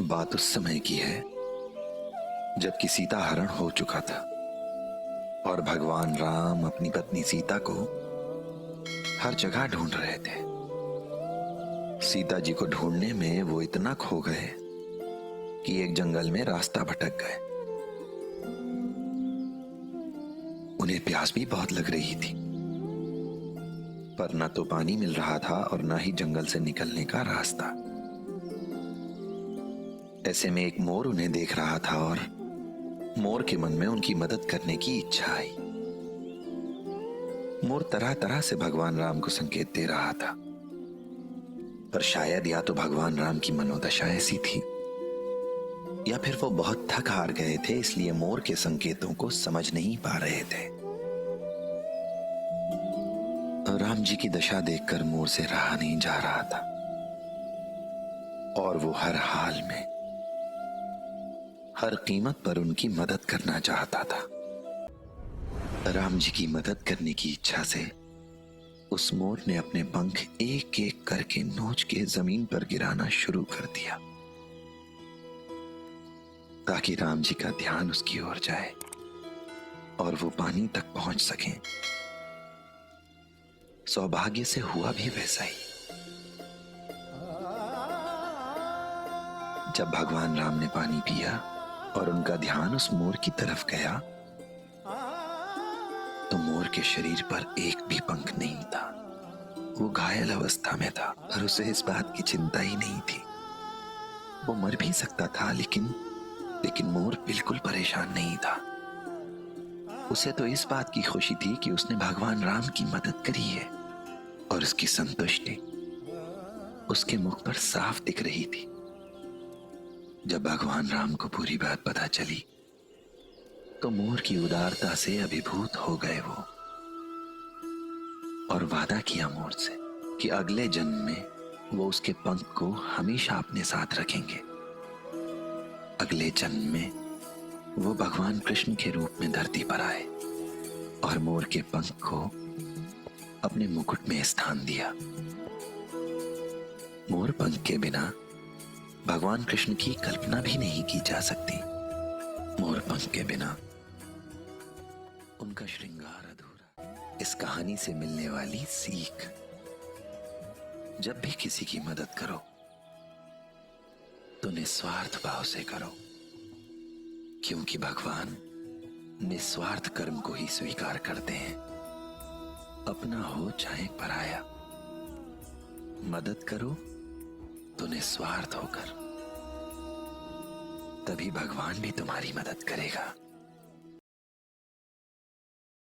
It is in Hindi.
बात उस समय की है जबकि सीता हरण हो चुका था और भगवान राम अपनी पत्नी सीता को हर जगह ढूंढ रहे थे। सीता जी को ढूंढने में वो इतना खो गए कि एक जंगल में रास्ता भटक गए। उन्हें प्यास भी बहुत लग रही थी, पर न तो पानी मिल रहा था और न ही जंगल से निकलने का रास्ता। ऐसे में एक मोर उन्हें देख रहा था और मोर के मन में उनकी मदद करने की इच्छा आई। मोर तरह तरह से भगवान राम को संकेत दे रहा था, पर शायद या तो भगवान राम की मनोदशा ऐसी थी या फिर वो बहुत थक हार गए थे, इसलिए मोर के संकेतों को समझ नहीं पा रहे थे। राम जी की दशा देखकर मोर से रहा नहीं जा रहा था और वो हर हाल में, हर कीमत पर उनकी मदद करना चाहता था। राम जी की मदद करने की इच्छा से उस मोर ने अपने पंख एक एक करके नोच के जमीन पर गिराना शुरू कर दिया ताकि राम जी का ध्यान उसकी ओर जाए और वो पानी तक पहुंच सकें। सौभाग्य से हुआ भी वैसा ही। जब भगवान राम ने पानी पिया और उनका ध्यान उस मोर की तरफ गया तो मोर के शरीर पर एक भी पंख नहीं था। वो घायल अवस्था में था और उसे इस बात की चिंता ही नहीं थी। वो मर भी सकता था, लेकिन मोर बिल्कुल परेशान नहीं था। उसे तो इस बात की खुशी थी कि उसने भगवान राम की मदद करी है और उसकी संतुष्टि उसके मुख पर साफ दिख रही थी। जब भगवान राम को पूरी बात पता चली तो मोर की उदारता से अभिभूत हो गए वो और वादा किया मोर से कि अगले जन्म में वो उसके पंख को हमेशा अपने साथ रखेंगे। अगले जन्म में वो भगवान कृष्ण के रूप में धरती पर आए और मोर के पंख को अपने मुकुट में स्थान दिया। मोर पंख के बिना भगवान कृष्ण की कल्पना भी नहीं की जा सकती। मोर पंख के बिना उनका श्रृंगार अधूरा। इस कहानी से मिलने वाली सीख, जब भी किसी की मदद करो तो निस्वार्थ भाव से करो, क्योंकि भगवान निस्वार्थ कर्म को ही स्वीकार करते हैं। अपना हो चाहे पराया, मदद करो तो निस्वार्थ होकर, तभी भगवान भी तुम्हारी मदद करेगा।